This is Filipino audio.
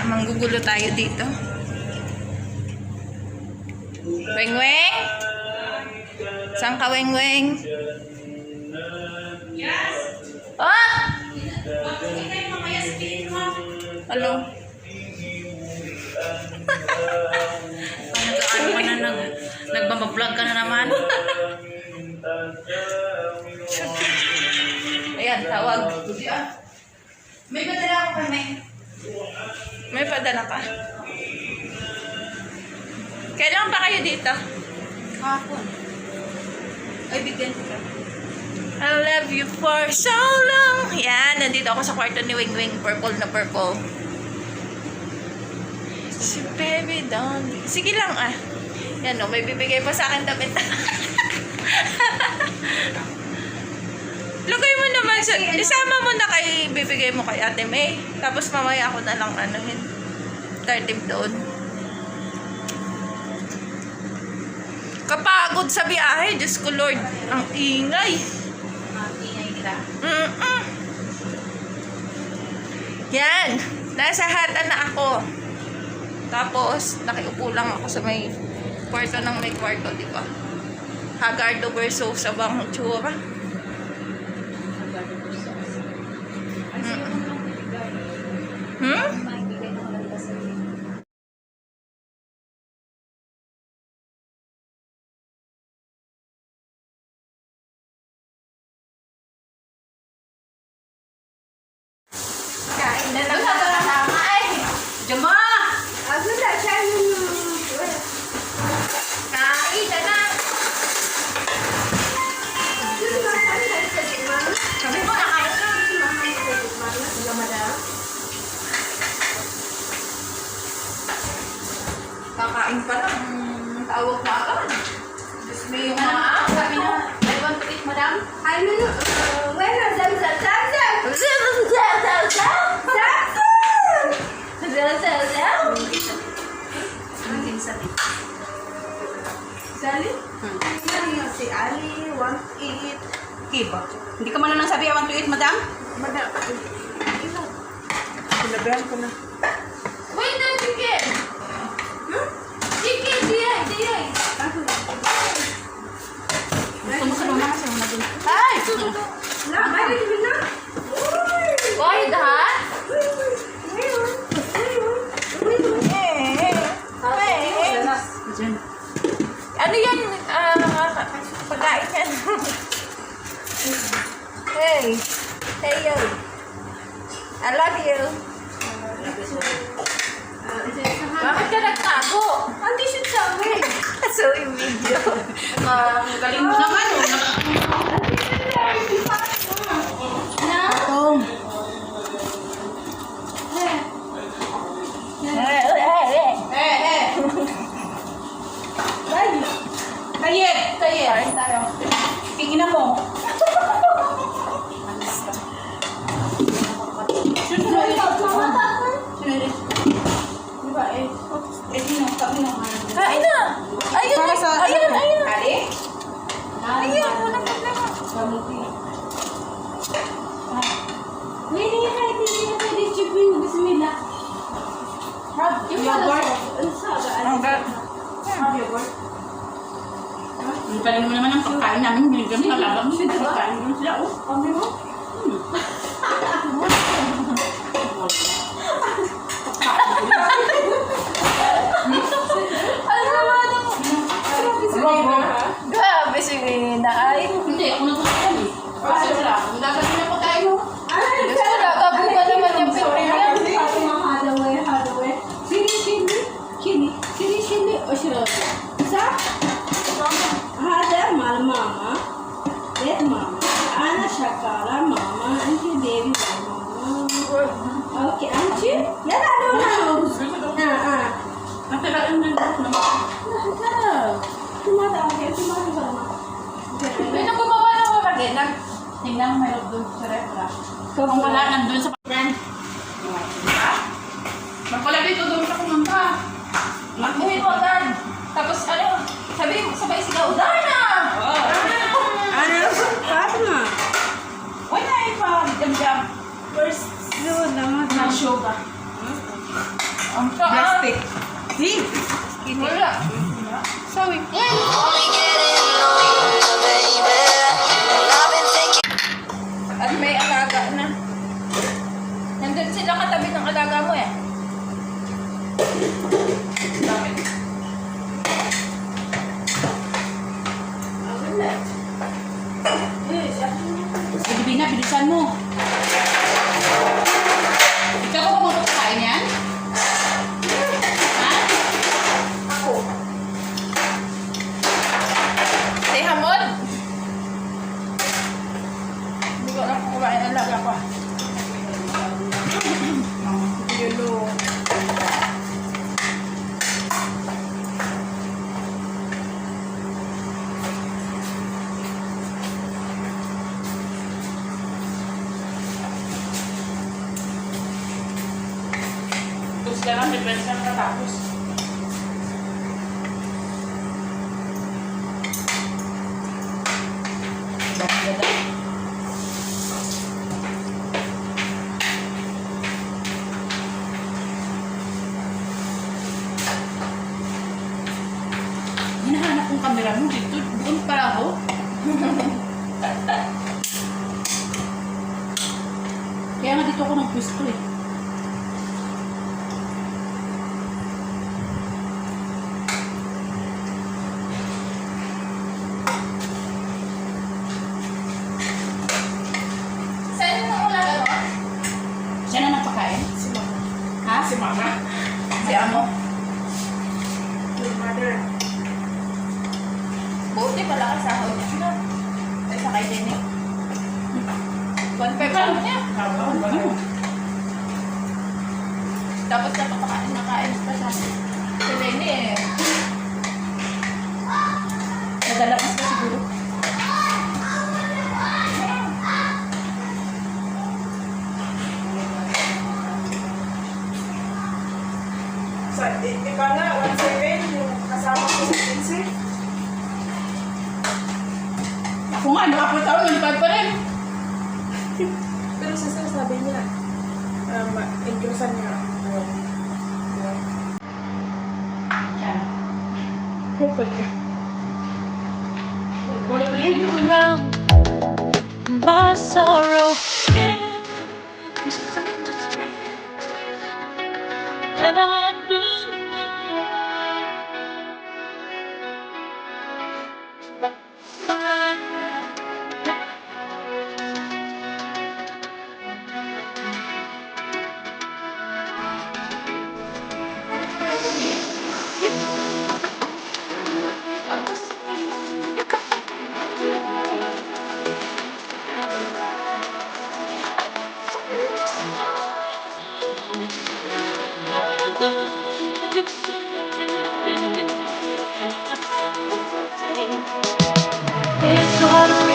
Manggugulo tayo dito. Weng-weng? Saan ka, Weng-weng? Yes. Oh! Hello? Ano ka na nagbablog ka na naman? Ayan, tawag. May padala ako kami. May padala ka. Kailan pa kayo dito? Kahapon. Ay, bigyan ko ka. I love you for so long. Yan, nandito ako sa kwarto ni Wing Wing. Purple na purple. Si baby down. Sige lang ah. Yan o, may bibigay pa sa akin damit. Lagay mo naman sa... Isama mo na kay bibigay mo kay Ate May. Tapos mamaya ako na lang anuhin. Tartib doon. Kapagod sa biyahe. Diyos ko Lord. Ang ingay. Ingay nila. Yan. Nasa hatan na ako. Tapos, nakiupo lang ako sa may kwarto ng may kwarto, di ba? Hagardo versus sa bang tsura. Hmm? Kain na lang kasama eh. Jama! Ako na siya kain na lang. Sabi mo na kain na. Kakain pa lang. Tawag na agad. Diyos mo yung mga Sabi na, I want to eat, madam. Sally? Si Ali, want to eat. Kiba. Hindi ka man lang sabi, I want to eat, madam? Madam. Sinabihan ko na. Wait na, chicken! Hmm? Chicken, diyay, diyay! Gusto mo sa luna kasi mo na dun. Ay! Why that? Diyan. Ano yan? Pagkain yan. Hey. Hey, yo. I love you. Bakit ka nagtago? Hindi siya sabi. So, yung video. Galing mo naman, Atong. Tayet! Kain tayo. Tingin mo. Sunod. Diba eh? Sino? Kami na. Kain na. Ayun, Para sa- ayun, ayun. Kali? Ayun, walang problema. Ang galing mo naman ang pagkain namin. Binigyan mo talaga. Pagkain mo sila. Kami mo? Grabe si Rina ay. Hindi, ako nagpapakain eh. Kasi wala. Dapat din ang pagkain mo. Gusto ko nakabuka naman yung pipilian. هذا مال ماما بيت ماما أنا شكارة ماما أنت بيبي ماما أوكي أنت يلا لونا Natalain na lahat naman. May gumawa ng kapatid. Tingnan mo mayroon doon sa refra. Kung wala, nandun sa brand. Magpala dito doon sa kumanta. Magbuhin mo agad. Tapos ano, sabi, sabay sigaw, Dana! أنا فاطمة Why na ipa jam-jam? First, no, Na show ba? Bakit? Di. Wala. Sawi. At may alaga na. Nandun sila katabi ng alaga mo eh. Bakit? Sige, Bina, bilisan mo. Ikaw ba magpapakain yan? Ha? Si Hamod. Hindi ko alam kung kumain ang alaga ko. Yulo. Tapos ka lang, depende sa katapos. Ganda. Hinahanap kong camera mo dito. Doon pala ako. Kaya nga dito ako nagpwesto eh. Saan yung alaga mo? Siya na nagpakain? Si Mama. Ha? Si Mama? Si Amo. Your mother. Buti pala ka sa ako niya. Ay, sa kay Jenny. 1.5 Ikaw? niya. Ano? Tapos napapakain na kain pa sa si Lenny eh. Nadalakas ka siguro. Sa, iba nga, 1.7 yung kasama ko sa 15. Ako nga, nakapot ako, nalipad pa rin. Pero sabi niya, indusan niya. Yan. around my sorrow. And I it's hard.